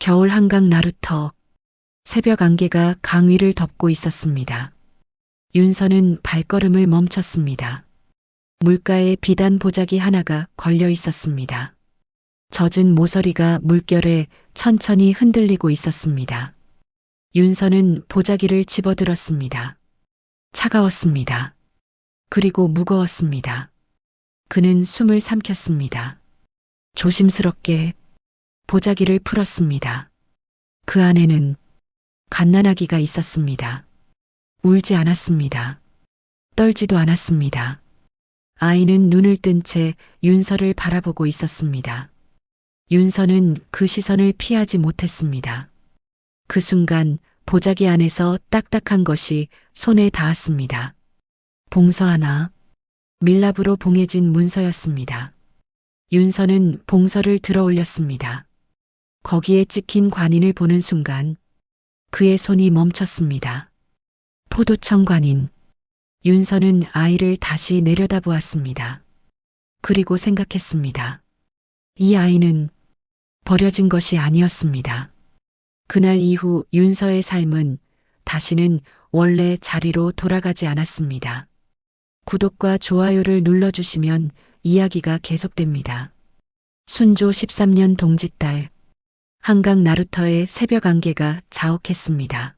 겨울 한강 나루터. 새벽 안개가 강 위를 덮고 있었습니다. 윤서는 발걸음을 멈췄습니다. 물가에 비단 보자기 하나가 걸려 있었습니다. 젖은 모서리가 물결에 천천히 흔들리고 있었습니다. 윤서는 보자기를 집어들었습니다. 차가웠습니다. 그리고 무거웠습니다. 그는 숨을 삼켰습니다. 조심스럽게 보자기를 풀었습니다. 그 안에는 갓난아기가 있었습니다. 울지 않았습니다. 떨지도 않았습니다. 아이는 눈을 뜬 채 윤서를 바라보고 있었습니다. 윤서는 그 시선을 피하지 못했습니다. 그 순간 보자기 안에서 딱딱한 것이 손에 닿았습니다. 봉서 하나, 밀랍으로 봉해진 문서였습니다. 윤서는 봉서를 들어 올렸습니다. 거기에 찍힌 관인을 보는 순간 그의 손이 멈췄습니다. 포도청 관인. 윤서는 아이를 다시 내려다보았습니다. 그리고 생각했습니다. 이 아이는 버려진 것이 아니었습니다. 그날 이후 윤서의 삶은 다시는 원래 자리로 돌아가지 않았습니다. 구독과 좋아요를 눌러주시면 이야기가 계속됩니다. 순조 13년 동짓달, 한강 나루터의 새벽 안개가 자욱했습니다.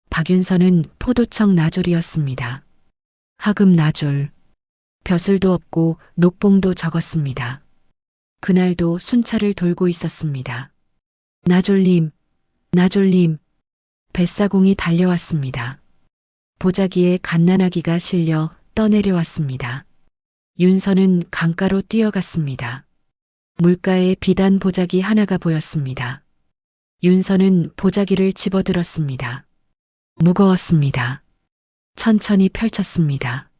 박윤서는 포도청 나졸이었습니다. 하금 나졸. 벼슬도 없고 녹봉도 적었습니다. 그날도 순찰을 돌고 있었습니다. 나졸님, 나졸님. 뱃사공이 달려왔습니다. 보자기에 갓난아기가 실려 떠내려왔습니다. 윤서는 강가로 뛰어갔습니다. 물가에 비단 보자기 하나가 보였습니다. 윤서는 보자기를 집어들었습니다. 무거웠습니다. 천천히 펼쳤습니다.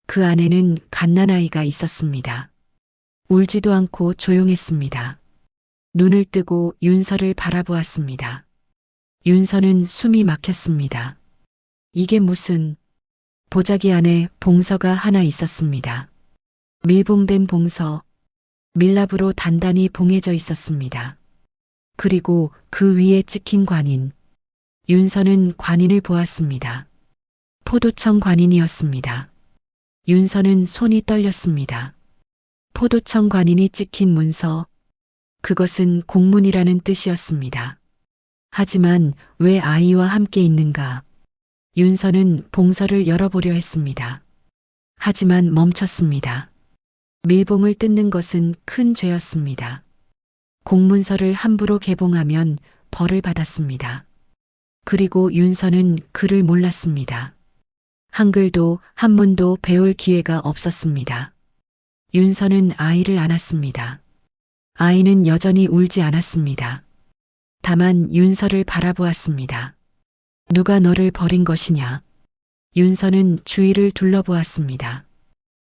그 안에는 갓난아이가 있었습니다. 울지도 않고 조용했습니다. 눈을 뜨고 윤서를 바라보았습니다. 윤서는 숨이 막혔습니다. 이게 무슨... 보자기 안에 봉서가 하나 있었습니다. 밀봉된 봉서, 밀랍으로 단단히 봉해져 있었습니다. 그리고 그 위에 찍힌 관인. 윤서는 관인을 보았습니다. 포도청 관인이었습니다. 윤서는 손이 떨렸습니다. 포도청 관인이 찍힌 문서, 그것은 공문이라는 뜻이었습니다. 하지만 왜 아이와 함께 있는가? 윤서는 봉서를 열어보려 했습니다. 하지만 멈췄습니다. 밀봉을 뜯는 것은 큰 죄였습니다. 공문서를 함부로 개봉하면 벌을 받았습니다. 그리고 윤서는 글을 몰랐습니다. 한글도 한문도 배울 기회가 없었습니다. 윤서는 아이를 안았습니다. 아이는 여전히 울지 않았습니다. 다만 윤서를 바라보았습니다. 누가 너를 버린 것이냐? 윤서는 주위를 둘러보았습니다.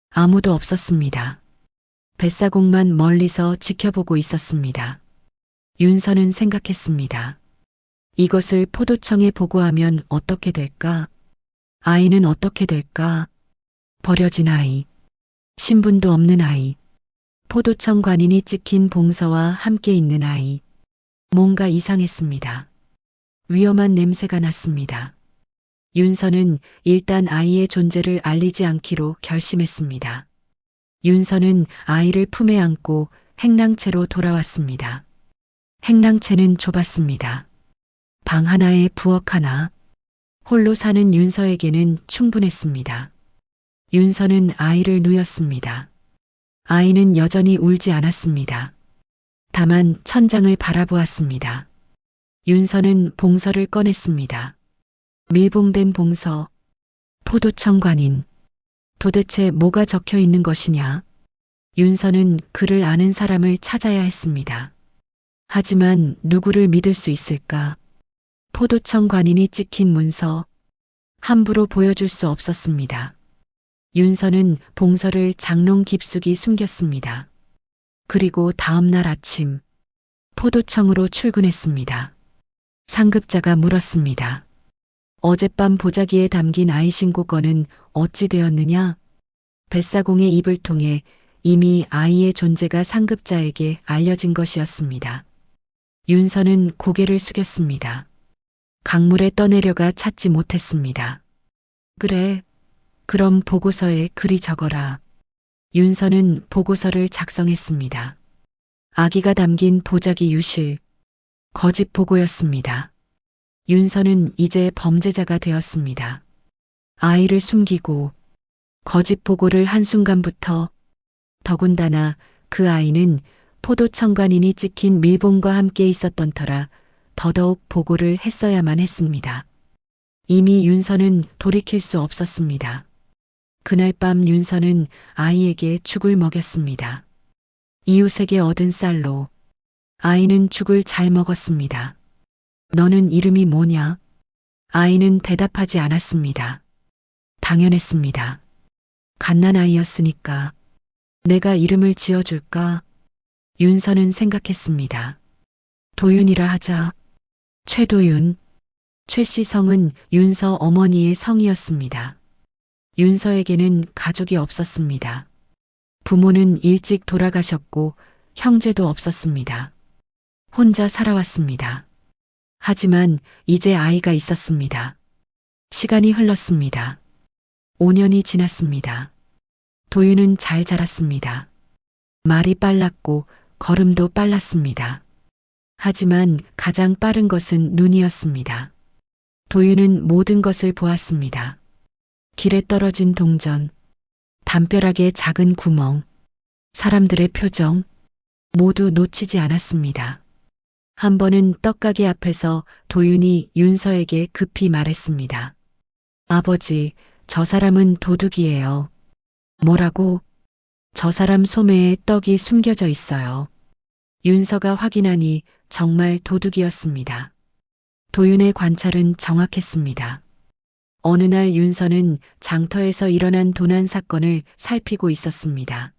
아무도 없었습니다. 뱃사공만 멀리서 지켜보고 있었습니다. 윤서는 생각했습니다. 이것을 포도청에 보고하면 어떻게 될까? 아이는 어떻게 될까? 버려진 아이. 신분도 없는 아이. 포도청 관인이 찍힌 봉서와 함께 있는 아이. 뭔가 이상했습니다. 위험한 냄새가 났습니다. 윤서는 일단 아이의 존재를 알리지 않기로 결심했습니다. 윤서는 아이를 품에 안고 행랑채로 돌아왔습니다. 행랑채는 좁았습니다. 방 하나에 부엌 하나. 홀로 사는 윤서에게는 충분했습니다. 윤서는 아이를 누였습니다. 아이는 여전히 울지 않았습니다. 다만 천장을 바라보았습니다. 윤서는 봉서를 꺼냈습니다. 밀봉된 봉서, 포도청 관인. 도대체 뭐가 적혀 있는 것이냐? 윤서는 그를 아는 사람을 찾아야 했습니다. 하지만 누구를 믿을 수 있을까? 포도청 관인이 찍힌 문서, 함부로 보여줄 수 없었습니다. 윤서는 봉서를 장롱 깊숙이 숨겼습니다. 그리고 다음 날 아침, 포도청으로 출근했습니다. 상급자가 물었습니다. 어젯밤 보자기에 담긴 아이 신고건은 어찌 되었느냐? 뱃사공의 입을 통해 이미 아이의 존재가 상급자에게 알려진 것이었습니다. 윤서는 고개를 숙였습니다. 강물에 떠내려가 찾지 못했습니다. 그래, 그럼 보고서에 글이 적어라. 윤서는 보고서를 작성했습니다. 아기가 담긴 보자기 유실, 거짓 보고였습니다. 윤서는 이제 범죄자가 되었습니다. 아이를 숨기고 거짓 보고를 한순간부터, 더군다나 그 아이는 포도청관인이 찍힌 밀봉과 함께 있었던 터라 더더욱 보고를 했어야만 했습니다. 이미 윤서는 돌이킬 수 없었습니다. 그날 밤 윤서는 아이에게 죽을 먹였습니다. 이웃에게 얻은 쌀로 아이는 죽을 잘 먹었습니다. 너는 이름이 뭐냐? 아이는 대답하지 않았습니다. 당연했습니다. 갓난아이였으니까 내가 이름을 지어줄까? 윤서는 생각했습니다. 도윤이라 하자. 최도윤. 최씨 성은 윤서 어머니의 성이었습니다. 윤서에게는 가족이 없었습니다. 부모는 일찍 돌아가셨고 형제도 없었습니다. 혼자 살아왔습니다. 하지만 이제 아이가 있었습니다. 시간이 흘렀습니다. 5년이 지났습니다. 도윤은 잘 자랐습니다. 말이 빨랐고 걸음도 빨랐습니다. 하지만 가장 빠른 것은 눈이었습니다. 도윤은 모든 것을 보았습니다. 길에 떨어진 동전, 담벼락의 작은 구멍, 사람들의 표정, 모두 놓치지 않았습니다. 한 번은 떡가게 앞에서 도윤이 윤서에게 급히 말했습니다. 아버지, 저 사람은 도둑이에요. 뭐라고? 저 사람 소매에 떡이 숨겨져 있어요. 윤서가 확인하니 정말 도둑이었습니다. 도윤의 관찰은 정확했습니다. 어느 날 윤서는 장터에서 일어난 도난 사건을 살피고 있었습니다.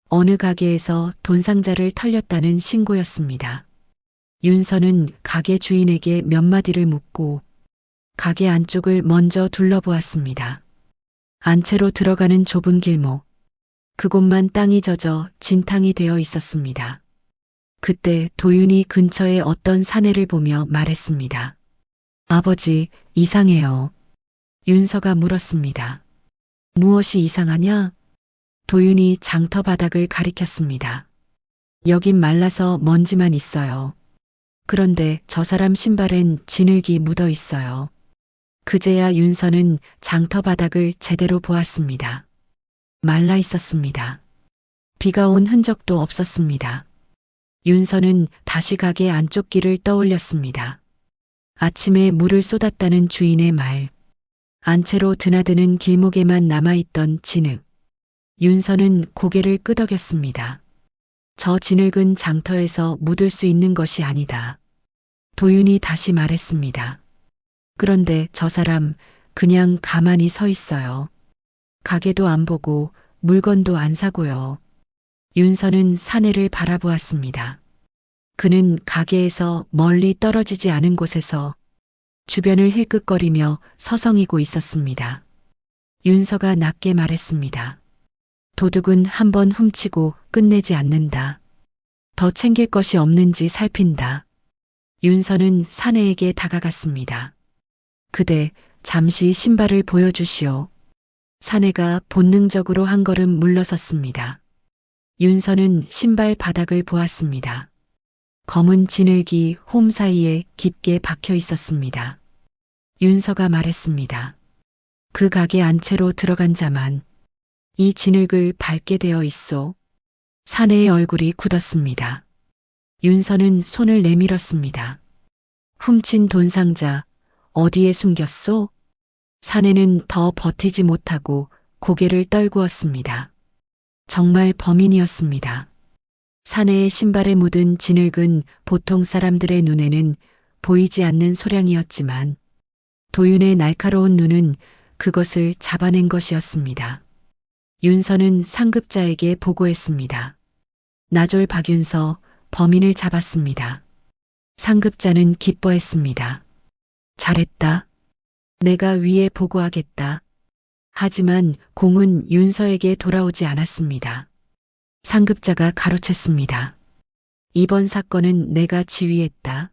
어느 가게에서 돈 상자를 털렸다는 신고였습니다. 윤서는 가게 주인에게 몇 마디를 묻고 가게 안쪽을 먼저 둘러보았습니다. 안채로 들어가는 좁은 길목, 그곳만 땅이 젖어 진탕이 되어 있었습니다. 그때 도윤이 근처의 어떤 사내를 보며 말했습니다. 아버지, 이상해요. 윤서가 물었습니다. 무엇이 이상하냐? 도윤이 장터 바닥을 가리켰습니다. 여긴 말라서 먼지만 있어요. 그런데 저 사람 신발엔 진흙이 묻어 있어요. 그제야 윤서는 장터 바닥을 제대로 보았습니다. 말라 있었습니다. 비가 온 흔적도 없었습니다. 윤서는 다시 가게 안쪽 길을 떠올렸습니다. 아침에 물을 쏟았다는 주인의 말, 안채로 드나드는 길목에만 남아있던 진흙. 윤서는 고개를 끄덕였습니다. 저 진흙은 장터에서 묻을 수 있는 것이 아니다. 도윤이 다시 말했습니다. 그런데 저 사람 그냥 가만히 서 있어요. 가게도 안 보고 물건도 안 사고요. 윤서는 사내를 바라보았습니다. 그는 가게에서 멀리 떨어지지 않은 곳에서 주변을 힐끗거리며 서성이고 있었습니다. 윤서가 낮게 말했습니다. 도둑은 한 번 훔치고 끝내지 않는다. 더 챙길 것이 없는지 살핀다. 윤서는 사내에게 다가갔습니다. 그대 잠시 신발을 보여주시오. 사내가 본능적으로 한 걸음 물러섰습니다. 윤서는 신발 바닥을 보았습니다. 검은 진흙이 홈 사이에 깊게 박혀 있었습니다. 윤서가 말했습니다. 그 가게 안채로 들어간 자만 이 진흙을 밟게 되어 있소. 사내의 얼굴이 굳었습니다. 윤서는 손을 내밀었습니다. 훔친 돈 상자 어디에 숨겼소? 사내는 더 버티지 못하고 고개를 떨구었습니다. 정말 범인이었습니다. 사내의 신발에 묻은 진흙은 보통 사람들의 눈에는 보이지 않는 소량이었지만 도윤의 날카로운 눈은 그것을 잡아낸 것이었습니다. 윤서는 상급자에게 보고했습니다. 나졸 박윤서, 범인을 잡았습니다. 상급자는 기뻐했습니다. 잘했다. 내가 위에 보고하겠다. 하지만 공은 윤서에게 돌아오지 않았습니다. 상급자가 가로챘습니다. 이번 사건은 내가 지휘했다.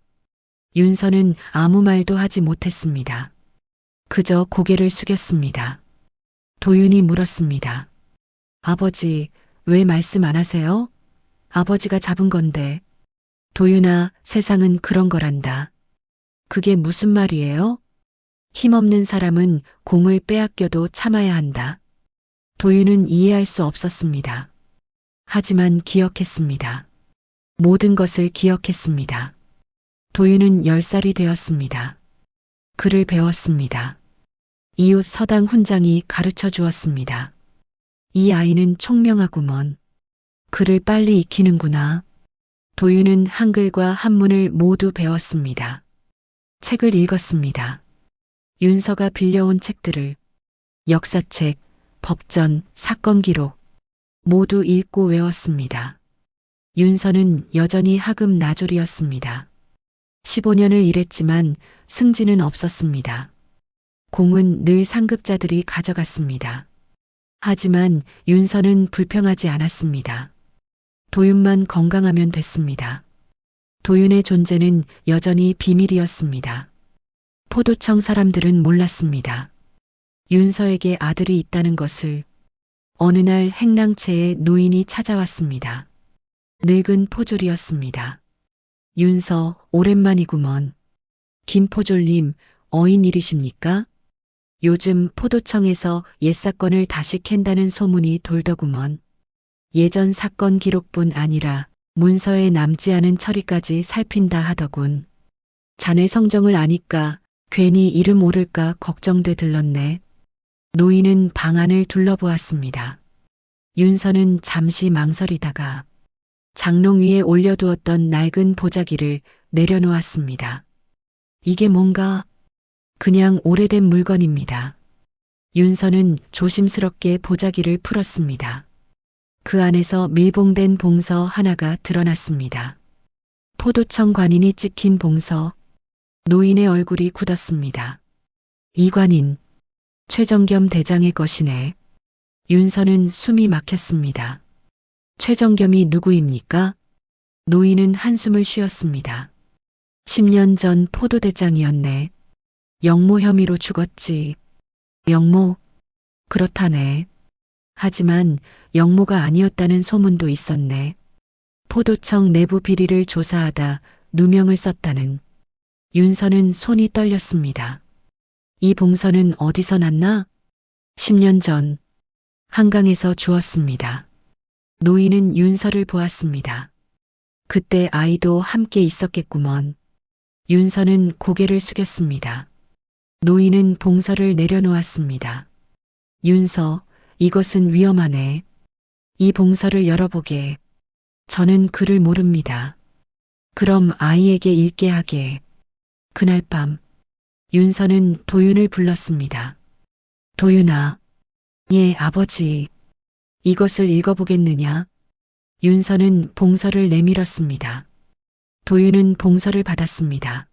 윤서는 아무 말도 하지 못했습니다. 그저 고개를 숙였습니다. 도윤이 물었습니다. 아버지, 왜 말씀 안 하세요? 아버지가 잡은 건데. 도윤아, 세상은 그런 거란다. 그게 무슨 말이에요? 힘없는 사람은 공을 빼앗겨도 참아야 한다. 도윤은 이해할 수 없었습니다. 하지만 기억했습니다. 모든 것을 기억했습니다. 도윤은 10살이 되었습니다. 글을 배웠습니다. 이웃 서당 훈장이 가르쳐 주었습니다. 이 아이는 총명하구먼. 글을 빨리 익히는구나. 도윤은 한글과 한문을 모두 배웠습니다. 책을 읽었습니다. 윤서가 빌려온 책들을, 역사책, 법전, 사건 기록 모두 읽고 외웠습니다. 윤서는 여전히 하급 나졸이었습니다. 15년을 일했지만 승진은 없었습니다. 공은 늘 상급자들이 가져갔습니다. 하지만 윤서는 불평하지 않았습니다. 도윤만 건강하면 됐습니다. 도윤의 존재는 여전히 비밀이었습니다. 포도청 사람들은 몰랐습니다. 윤서에게 아들이 있다는 것을. 어느 날 행랑채에 노인이 찾아왔습니다. 늙은 포졸이었습니다. 윤서, 오랜만이구먼. 김포졸님, 어인일이십니까? 요즘 포도청에서 옛 사건을 다시 캔다는 소문이 돌더구먼. 예전 사건 기록뿐 아니라 문서에 남지 않은 처리까지 살핀다 하더군. 자네 성정을 아니까 괜히 이름 오를까 걱정돼 들렀네. 노인은 방 안을 둘러보았습니다. 윤서는 잠시 망설이다가 장롱 위에 올려두었던 낡은 보자기를 내려놓았습니다. 이게 뭔가? 그냥 오래된 물건입니다. 윤서는 조심스럽게 보자기를 풀었습니다. 그 안에서 밀봉된 봉서 하나가 드러났습니다. 포도청 관인이 찍힌 봉서. 노인의 얼굴이 굳었습니다. 이 관인, 최정겸 대장의 것이네. 윤서는 숨이 막혔습니다. 최정겸이 누구입니까? 노인은 한숨을 쉬었습니다. 10년 전 포도대장이었네. 영모 혐의로 죽었지. 영모? 그렇다네. 하지만 영모가 아니었다는 소문도 있었네. 포도청 내부 비리를 조사하다 누명을 썼다는. 윤서는 손이 떨렸습니다. 이 봉서는 어디서 났나? 10년 전 한강에서 주웠습니다. 노인은 윤서를 보았습니다. 그때 아이도 함께 있었겠구먼. 윤서는 고개를 숙였습니다. 노인은 봉서를 내려놓았습니다. 윤서, 이것은 위험하네. 이 봉서를 열어보게. 저는 글을 모릅니다. 그럼 아이에게 읽게 하게. 그날 밤 윤서는 도윤을 불렀습니다. 도윤아. 예, 아버지. 이것을 읽어보겠느냐? 윤서는 봉서를 내밀었습니다. 도윤은 봉서를 받았습니다.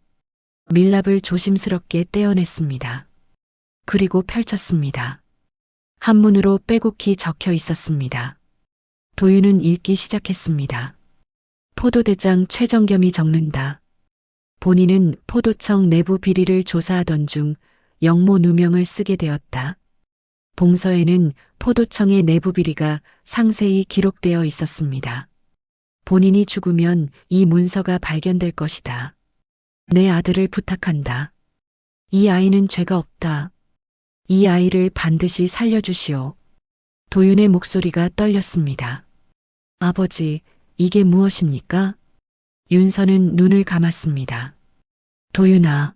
밀랍을 조심스럽게 떼어냈습니다. 그리고 펼쳤습니다. 한문으로 빼곡히 적혀 있었습니다. 도윤은 읽기 시작했습니다. 포도대장 최정겸이 적는다. 본인은 포도청 내부 비리를 조사하던 중 영모 누명을 쓰게 되었다. 봉서에는 포도청의 내부 비리가 상세히 기록되어 있었습니다. 본인이 죽으면 이 문서가 발견될 것이다. 내 아들을 부탁한다. 이 아이는 죄가 없다. 이 아이를 반드시 살려주시오. 도윤의 목소리가 떨렸습니다. 아버지, 이게 무엇입니까? 윤서는 눈을 감았습니다. 도윤아,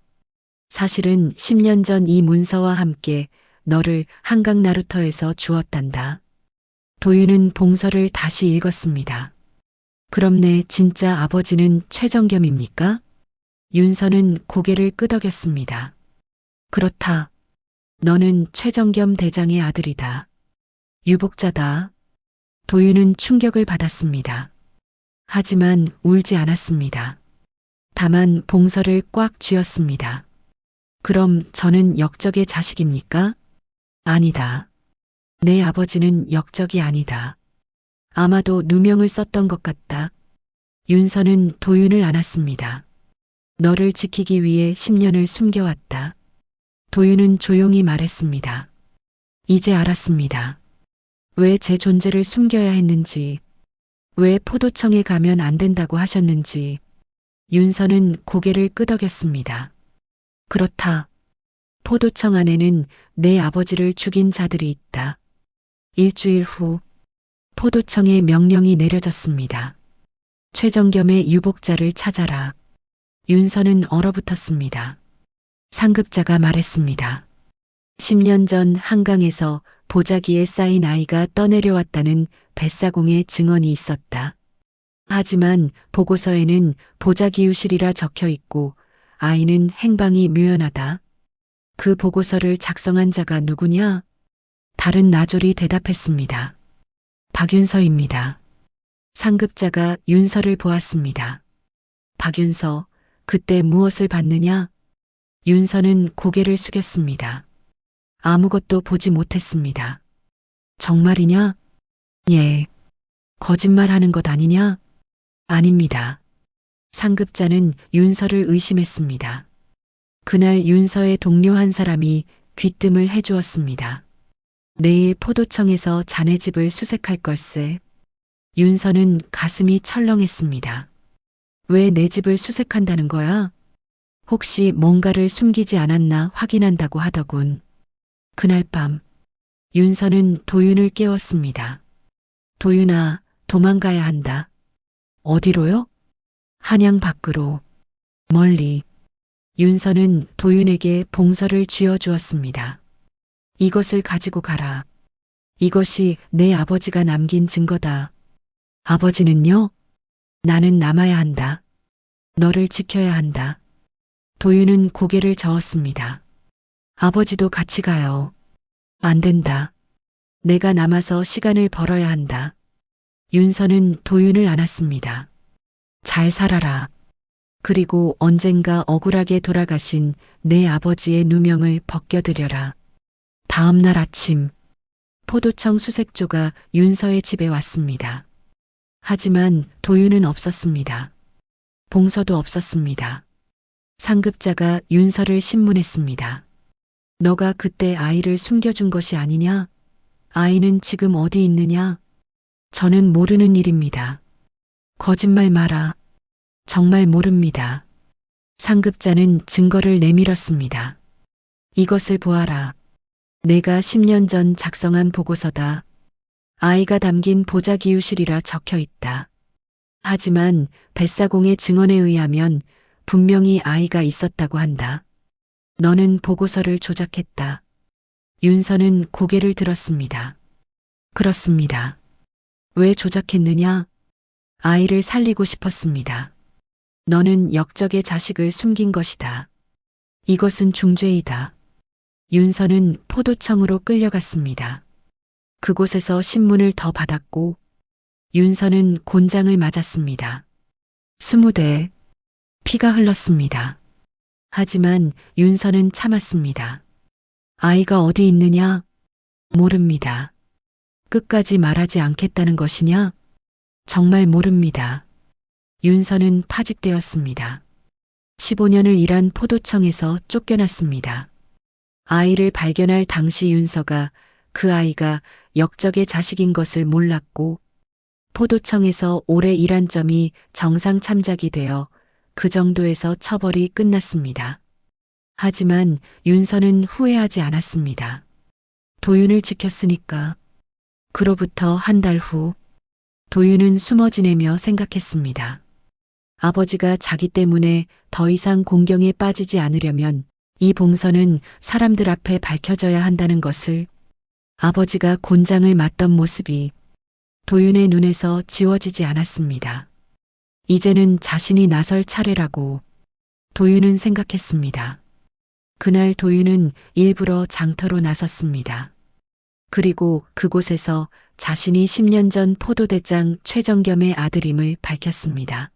사실은 10년 전 이 문서와 함께 너를 한강 나루터에서 주었단다. 도윤은 봉서를 다시 읽었습니다. 그럼 내 진짜 아버지는 최정겸입니까? 윤서는 고개를 끄덕였습니다. 그렇다. 너는 최정겸 대장의 아들이다. 유복자다. 도윤은 충격을 받았습니다. 하지만 울지 않았습니다. 다만 봉서를 꽉 쥐었습니다. 그럼 저는 역적의 자식입니까? 아니다. 내 아버지는 역적이 아니다. 아마도 누명을 썼던 것 같다. 윤서는 도윤을 안았습니다. 너를 지키기 위해 10년을 숨겨왔다. 도윤은 조용히 말했습니다. 이제 알았습니다. 왜 제 존재를 숨겨야 했는지, 왜 포도청에 가면 안 된다고 하셨는지. 윤서는 고개를 끄덕였습니다. 그렇다. 포도청 안에는 내 아버지를 죽인 자들이 있다. 일주일 후 포도청에 명령이 내려졌습니다. 최정겸의 유복자를 찾아라. 윤서는 얼어붙었습니다. 상급자가 말했습니다. 10년 전 한강에서 보자기에 쌓인 아이가 떠내려왔다는 뱃사공의 증언이 있었다. 하지만 보고서에는 보자기유실이라 적혀 있고 아이는 행방이 묘연하다. 그 보고서를 작성한 자가 누구냐? 다른 나졸이 대답했습니다. 박윤서입니다. 상급자가 윤서를 보았습니다. 박윤서, 그때 무엇을 봤느냐? 윤서는 고개를 숙였습니다. 아무것도 보지 못했습니다. 정말이냐? 예. 거짓말하는 것 아니냐? 아닙니다. 상급자는 윤서를 의심했습니다. 그날 윤서의 동료 한 사람이 귀뜸을 해주었습니다. 내일 포도청에서 자네 집을 수색할 걸세. 윤서는 가슴이 철렁했습니다. 왜 내 집을 수색한다는 거야? 혹시 뭔가를 숨기지 않았나 확인한다고 하더군. 그날 밤 윤서는 도윤을 깨웠습니다. 도윤아, 도망가야 한다. 어디로요? 한양 밖으로. 멀리. 윤서는 도윤에게 봉서를 쥐어주었습니다. 이것을 가지고 가라. 이것이 내 아버지가 남긴 증거다. 아버지는요? 나는 남아야 한다. 너를 지켜야 한다. 도윤은 고개를 저었습니다. 아버지도 같이 가요. 안 된다. 내가 남아서 시간을 벌어야 한다. 윤서는 도윤을 안았습니다. 잘 살아라. 그리고 언젠가 억울하게 돌아가신 내 아버지의 누명을 벗겨드려라. 다음 날 아침, 포도청 수색조가 윤서의 집에 왔습니다. 하지만 도윤은 없었습니다. 봉서도 없었습니다. 상급자가 윤서를 신문했습니다. 너가 그때 아이를 숨겨준 것이 아니냐? 아이는 지금 어디 있느냐? 저는 모르는 일입니다. 거짓말 마라. 정말 모릅니다. 상급자는 증거를 내밀었습니다. 이것을 보아라. 내가 10년 전 작성한 보고서다. 아이가 담긴 보자기유실이라 적혀 있다. 하지만 뱃사공의 증언에 의하면 분명히 아이가 있었다고 한다. 너는 보고서를 조작했다. 윤서는 고개를 들었습니다. 그렇습니다. 왜 조작했느냐? 아이를 살리고 싶었습니다. 너는 역적의 자식을 숨긴 것이다. 이것은 중죄이다. 윤서는 포도청으로 끌려갔습니다. 그곳에서 신문을 더 받았고 윤서는 곤장을 맞았습니다. 20대. 피가 흘렀습니다. 하지만 윤서는 참았습니다. 아이가 어디 있느냐? 모릅니다. 끝까지 말하지 않겠다는 것이냐? 정말 모릅니다. 윤서는 파직되었습니다. 15년을 일한 포도청에서 쫓겨났습니다. 아이를 발견할 당시 윤서가 그 아이가 역적의 자식인 것을 몰랐고 포도청에서 오래 일한 점이 정상 참작이 되어 그 정도에서 처벌이 끝났습니다. 하지만 윤서는 후회하지 않았습니다. 도윤을 지켰으니까. 그로부터 한 달 후 도윤은 숨어 지내며 생각했습니다. 아버지가 자기 때문에 더 이상 공경에 빠지지 않으려면 이 봉서는 사람들 앞에 밝혀져야 한다는 것을, 아버지가 곤장을 맞던 모습이 도윤의 눈에서 지워지지 않았습니다. 이제는 자신이 나설 차례라고 도윤은 생각했습니다. 그날 도윤은 일부러 장터로 나섰습니다. 그리고 그곳에서 자신이 10년 전 포도대장 최정겸의 아들임을 밝혔습니다.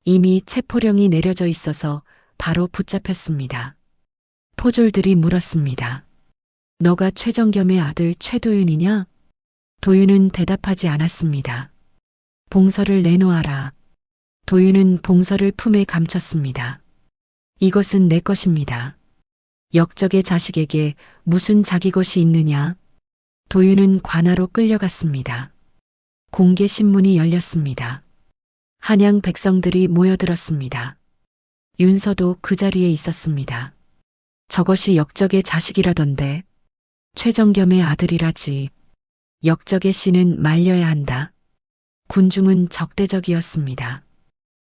이미 체포령이 내려져 있어서 바로 붙잡혔습니다. 포졸들이 물었습니다. 너가 최정겸의 아들 최도윤이냐? 도윤은 대답하지 않았습니다. 봉서를 내놓아라. 도윤은 봉서를 품에 감췄습니다. 이것은 내 것입니다. 역적의 자식에게 무슨 자기 것이 있느냐? 도윤은 관하로 끌려갔습니다. 공개 신문이 열렸습니다. 한양 백성들이 모여들었습니다. 윤서도 그 자리에 있었습니다. 저것이 역적의 자식이라던데. 최정겸의 아들이라지. 역적의 씨는 말려야 한다. 군중은 적대적이었습니다.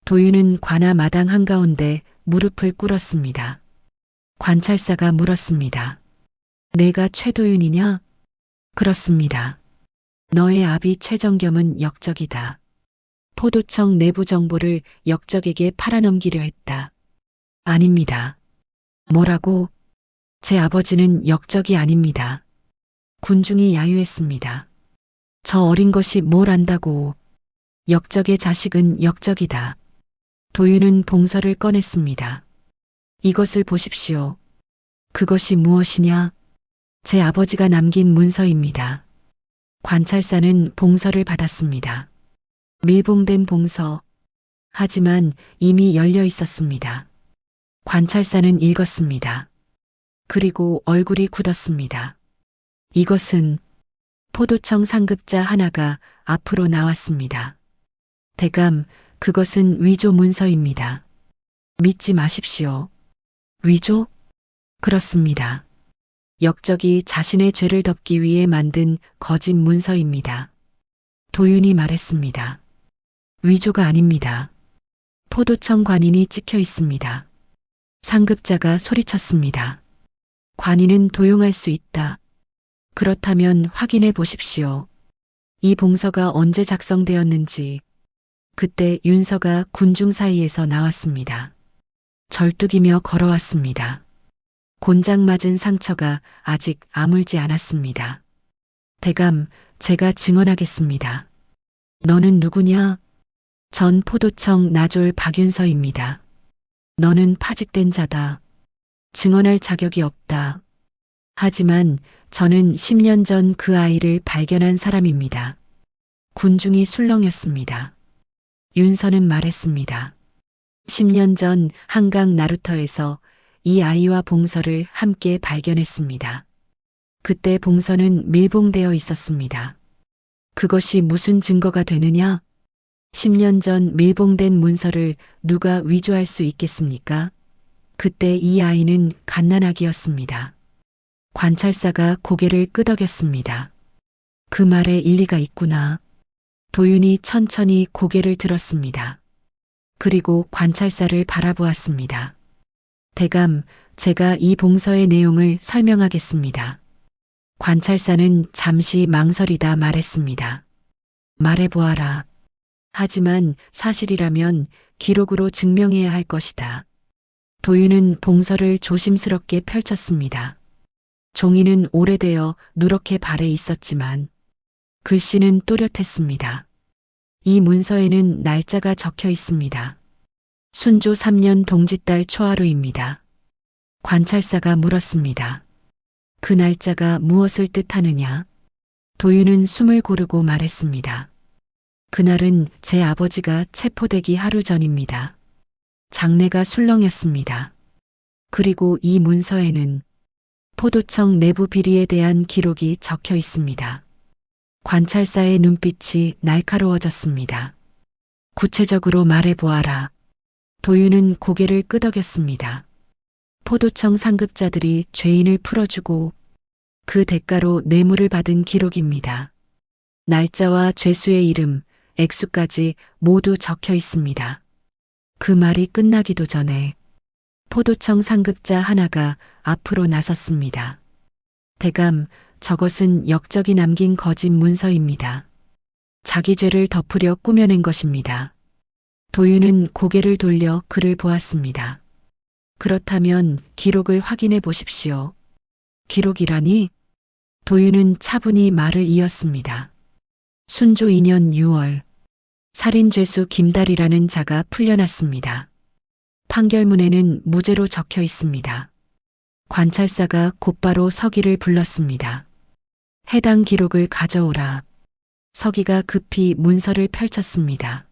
도윤은 관아 마당 한가운데 무릎을 꿇었습니다. 관찰사가 물었습니다. 내가 최도윤이냐? 그렇습니다. 너의 아비 최정겸은 역적이다. 포도청 내부 정보를 역적에게 팔아넘기려 했다. 아닙니다. 뭐라고? 제 아버지는 역적이 아닙니다. 군중이 야유했습니다. 저 어린 것이 뭘 안다고. 역적의 자식은 역적이다. 도윤은 봉서를 꺼냈습니다. 이것을 보십시오. 그것이 무엇이냐? 제 아버지가 남긴 문서입니다. 관찰사는 봉서를 받았습니다. 밀봉된 봉서. 하지만 이미 열려 있었습니다. 관찰사는 읽었습니다. 그리고 얼굴이 굳었습니다. 이것은 포도청 상급자 하나가 앞으로 나왔습니다. 대감, 그것은 위조 문서입니다. 믿지 마십시오. 위조? 그렇습니다. 역적이 자신의 죄를 덮기 위해 만든 거짓 문서입니다. 도윤이 말했습니다. 위조가 아닙니다. 포도청 관인이 찍혀 있습니다. 상급자가 소리쳤습니다. 관인은 도용할 수 있다. 그렇다면 확인해 보십시오. 이 봉서가 언제 작성되었는지. 그때 윤서가 군중 사이에서 나왔습니다. 절뚝이며 걸어왔습니다. 곤장 맞은 상처가 아직 아물지 않았습니다. 대감, 제가 증언하겠습니다. 너는 누구냐? 전 포도청 나졸 박윤서입니다. 너는 파직된 자다. 증언할 자격이 없다. 하지만 저는 10년 전 그 아이를 발견한 사람입니다. 군중이 술렁였습니다. 윤서는 말했습니다. 10년 전 한강 나루터에서 이 아이와 봉서를 함께 발견했습니다. 그때 봉서는 밀봉되어 있었습니다. 그것이 무슨 증거가 되느냐? 10년 전 밀봉된 문서를 누가 위조할 수 있겠습니까? 그때 이 아이는 갓난아기였습니다. 관찰사가 고개를 끄덕였습니다. 그 말에 일리가 있구나. 도윤이 천천히 고개를 들었습니다. 그리고 관찰사를 바라보았습니다. 대감, 제가 이 봉서의 내용을 설명하겠습니다. 관찰사는 잠시 망설이다 말했습니다. 말해보아라. 하지만 사실이라면 기록으로 증명해야 할 것이다. 도윤은 봉서를 조심스럽게 펼쳤습니다. 종이는 오래되어 누렇게 발에 있었지만 글씨는 또렷했습니다. 이 문서에는 날짜가 적혀 있습니다. 순조 3년 동짓달 초하루입니다. 관찰사가 물었습니다. 그 날짜가 무엇을 뜻하느냐? 도윤은 숨을 고르고 말했습니다. 그날은 제 아버지가 체포되기 하루 전입니다. 장내가 술렁였습니다. 그리고 이 문서에는 포도청 내부 비리에 대한 기록이 적혀 있습니다. 관찰사의 눈빛이 날카로워졌습니다. 구체적으로 말해보아라. 도윤은 고개를 끄덕였습니다. 포도청 상급자들이 죄인을 풀어주고 그 대가로 뇌물을 받은 기록입니다. 날짜와 죄수의 이름, 액수까지 모두 적혀 있습니다. 그 말이 끝나기도 전에 포도청 상급자 하나가 앞으로 나섰습니다. 대감, 저것은 역적이 남긴 거짓 문서입니다. 자기 죄를 덮으려 꾸며낸 것입니다. 도윤은 고개를 돌려 그를 보았습니다. 그렇다면 기록을 확인해 보십시오. 기록이라니? 도윤은 차분히 말을 이었습니다. 순조 2년 6월 살인죄수 김달이라는 자가 풀려났습니다. 판결문에는 무죄로 적혀 있습니다. 관찰사가 곧바로 서기를 불렀습니다. 해당 기록을 가져오라. 서기가 급히 문서를 펼쳤습니다.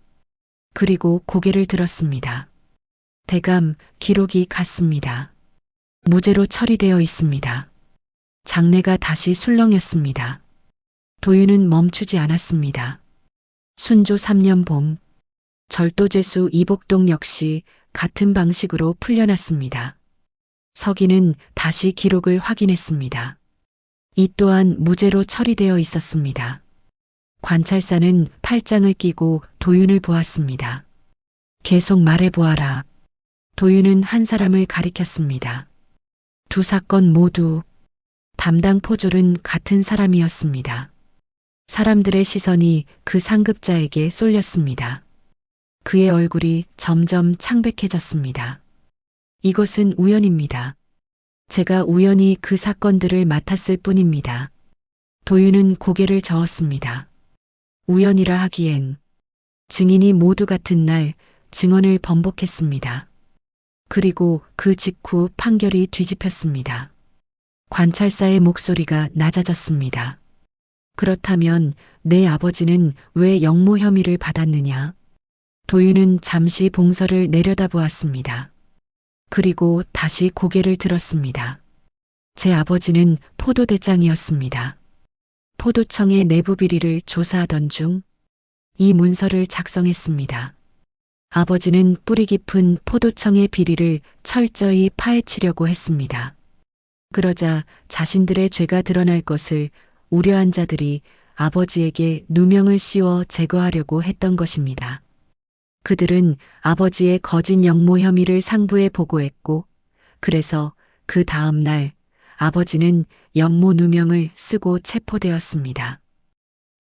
그리고 고개를 들었습니다. 대감 기록이 같습니다. 무죄로 처리되어 있습니다. 장내가 다시 술렁였습니다. 도윤은 멈추지 않았습니다. 순조 3년 봄, 절도죄수 이복동 역시 같은 방식으로 풀려났습니다. 서기는 다시 기록을 확인했습니다. 이 또한 무죄로 처리되어 있었습니다. 관찰사는 팔짱을 끼고 도윤을 보았습니다. 계속 말해보아라. 도윤은 한 사람을 가리켰습니다. 두 사건 모두 담당 포졸은 같은 사람이었습니다. 사람들의 시선이 그 상급자에게 쏠렸습니다. 그의 얼굴이 점점 창백해졌습니다. 이것은 우연입니다. 제가 우연히 그 사건들을 맡았을 뿐입니다. 도윤은 고개를 저었습니다. 우연이라 하기엔 증인이 모두 같은 날 증언을 번복했습니다. 그리고 그 직후 판결이 뒤집혔습니다. 관찰사의 목소리가 낮아졌습니다. 그렇다면 내 아버지는 왜 영모 혐의를 받았느냐? 도윤은 잠시 봉서를 내려다보았습니다. 그리고 다시 고개를 들었습니다. 제 아버지는 포도대장이었습니다. 포도청의 내부 비리를 조사하던 중 이 문서를 작성했습니다. 아버지는 뿌리 깊은 포도청의 비리를 철저히 파헤치려고 했습니다. 그러자 자신들의 죄가 드러날 것을 우려한 자들이 아버지에게 누명을 씌워 제거하려고 했던 것입니다. 그들은 아버지의 거짓 영모 혐의를 상부에 보고했고, 그래서 그 다음 날 아버지는 영모 누명을 쓰고 체포되었습니다.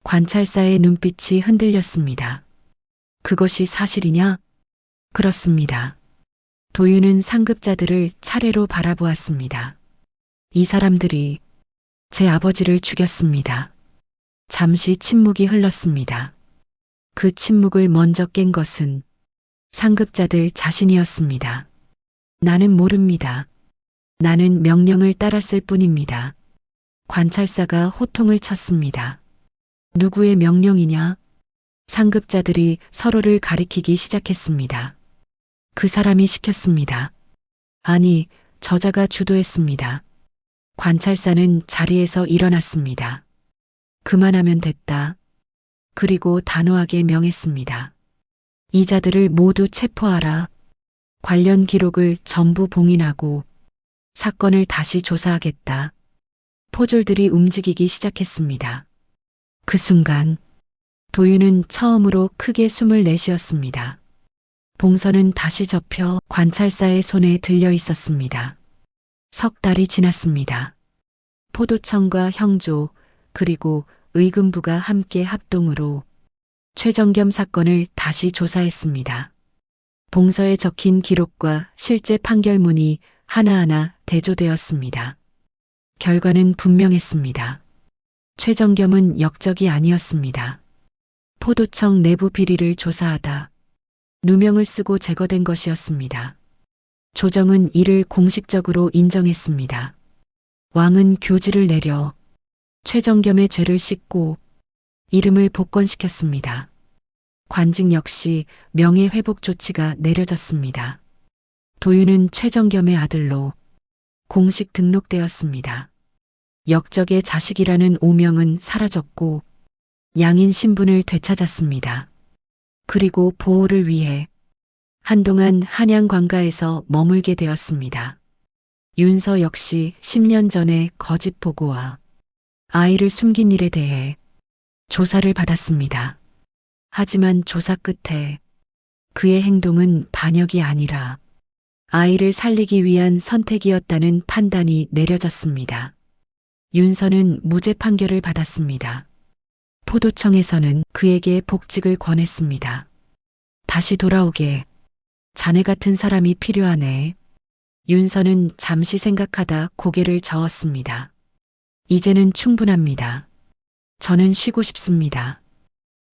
관찰사의 눈빛이 흔들렸습니다. 그것이 사실이냐? 그렇습니다. 도윤은 상급자들을 차례로 바라보았습니다. 이 사람들이 제 아버지를 죽였습니다. 잠시 침묵이 흘렀습니다. 그 침묵을 먼저 깬 것은 상급자들 자신이었습니다. 나는 모릅니다. 나는 명령을 따랐을 뿐입니다. 관찰사가 호통을 쳤습니다. 누구의 명령이냐? 상급자들이 서로를 가리키기 시작했습니다. 그 사람이 시켰습니다. 아니, 저자가 주도했습니다. 관찰사는 자리에서 일어났습니다. 그만하면 됐다. 그리고 단호하게 명했습니다. 이 자들을 모두 체포하라. 관련 기록을 전부 봉인하고 사건을 다시 조사하겠다. 포졸들이 움직이기 시작했습니다. 그 순간 도윤은 처음으로 크게 숨을 내쉬었습니다. 봉선은 다시 접혀 관찰사의 손에 들려 있었습니다. 석 달이 지났습니다. 포도청과 형조 그리고 의금부가 함께 합동으로 최정겸 사건을 다시 조사했습니다. 봉서에 적힌 기록과 실제 판결문이 하나하나 대조되었습니다. 결과는 분명했습니다. 최정겸은 역적이 아니었습니다. 포도청 내부 비리를 조사하다 누명을 쓰고 제거된 것이었습니다. 조정은 이를 공식적으로 인정했습니다. 왕은 교지를 내려 최정겸의 죄를 씻고 이름을 복권시켰습니다. 관직 역시 명예회복 조치가 내려졌습니다. 도윤은 최정겸의 아들로 공식 등록되었습니다. 역적의 자식이라는 오명은 사라졌고 양인 신분을 되찾았습니다. 그리고 보호를 위해 한동안 한양 관가에서 머물게 되었습니다. 윤서 역시 10년 전에 거짓 보고와 아이를 숨긴 일에 대해 조사를 받았습니다. 하지만 조사 끝에 그의 행동은 반역이 아니라 아이를 살리기 위한 선택이었다는 판단이 내려졌습니다. 윤서는 무죄 판결을 받았습니다. 포도청에서는 그에게 복직을 권했습니다. 다시 돌아오게. 자네 같은 사람이 필요하네. 윤서는 잠시 생각하다 고개를 저었습니다. 이제는 충분합니다. 저는 쉬고 싶습니다.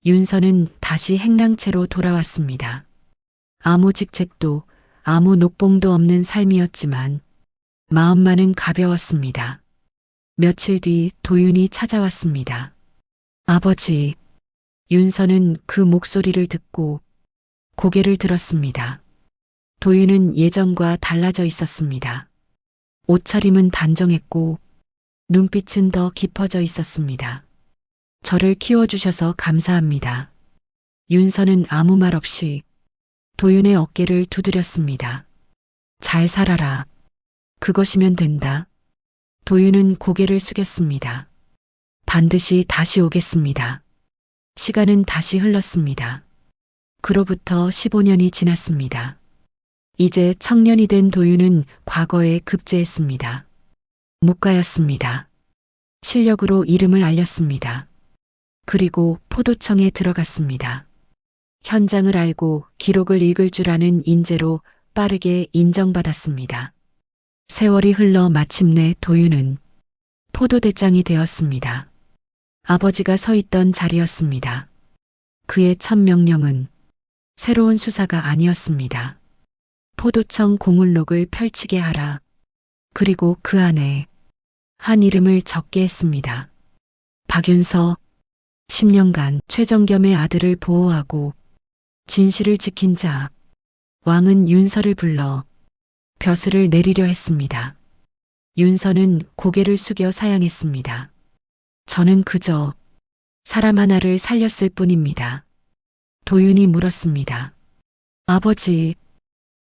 윤서는 다시 행랑채로 돌아왔습니다. 아무 직책도 아무 녹봉도 없는 삶이었지만 마음만은 가벼웠습니다. 며칠 뒤 도윤이 찾아왔습니다. 아버지, 윤서는 그 목소리를 듣고 고개를 들었습니다. 도윤은 예전과 달라져 있었습니다. 옷차림은 단정했고 눈빛은 더 깊어져 있었습니다. 저를 키워주셔서 감사합니다. 윤서는 아무 말 없이 도윤의 어깨를 두드렸습니다. 잘 살아라. 그것이면 된다. 도윤은 고개를 숙였습니다. 반드시 다시 오겠습니다. 시간은 다시 흘렀습니다. 그로부터 15년이 지났습니다. 이제 청년이 된 도윤은 과거에 급제했습니다. 묵가였습니다. 실력으로 이름을 알렸습니다. 그리고 포도청에 들어갔습니다. 현장을 알고 기록을 읽을 줄 아는 인재로 빠르게 인정받았습니다. 세월이 흘러 마침내 도윤은 포도대장이 되었습니다. 아버지가 서 있던 자리였습니다. 그의 첫 명령은 새로운 수사가 아니었습니다. 포도청 공울록을 펼치게 하라. 그리고 그 안에 한 이름을 적게 했습니다. 박윤서. 10년간 최정겸의 아들을 보호하고 진실을 지킨 자. 왕은 윤서를 불러 벼슬을 내리려 했습니다. 윤서는 고개를 숙여 사양했습니다. 저는 그저 사람 하나를 살렸을 뿐입니다. 도윤이 물었습니다. 아버지,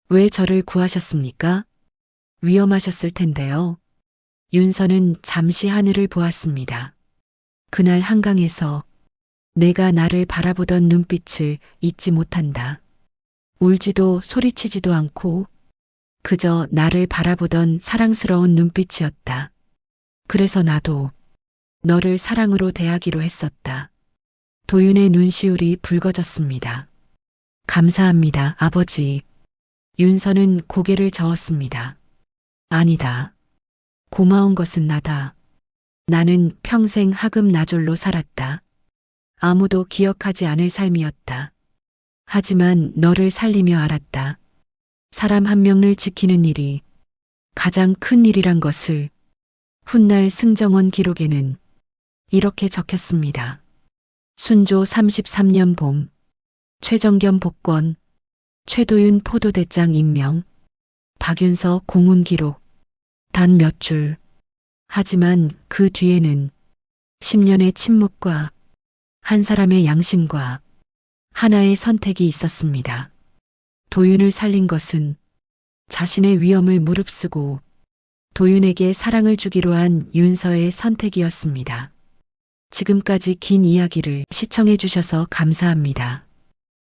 왜 저를 구하셨습니까? 위험하셨을 텐데요. 윤서는 잠시 하늘을 보았습니다. 그날 한강에서 내가 나를 바라보던 눈빛을 잊지 못한다. 울지도 소리치지도 않고 그저 나를 바라보던 사랑스러운 눈빛이었다. 그래서 나도 너를 사랑으로 대하기로 했었다. 도윤의 눈시울이 붉어졌습니다. 감사합니다, 아버지. 윤서는 고개를 저었습니다. 아니다. 고마운 것은 나다. 나는 평생 하급 나졸로 살았다. 아무도 기억하지 않을 삶이었다. 하지만 너를 살리며 알았다. 사람 한 명을 지키는 일이 가장 큰 일이란 것을. 훗날 승정원 기록에는 이렇게 적혔습니다. 순조 33년 봄, 최정겸 복권, 최도윤 포도대장 임명, 박윤서 공훈 기록. 단 몇 줄. 하지만 그 뒤에는 10년의 침묵과 한 사람의 양심과 하나의 선택이 있었습니다. 도윤을 살린 것은 자신의 위험을 무릅쓰고 도윤에게 사랑을 주기로 한 윤서의 선택이었습니다. 지금까지 긴 이야기를 시청해 주셔서 감사합니다.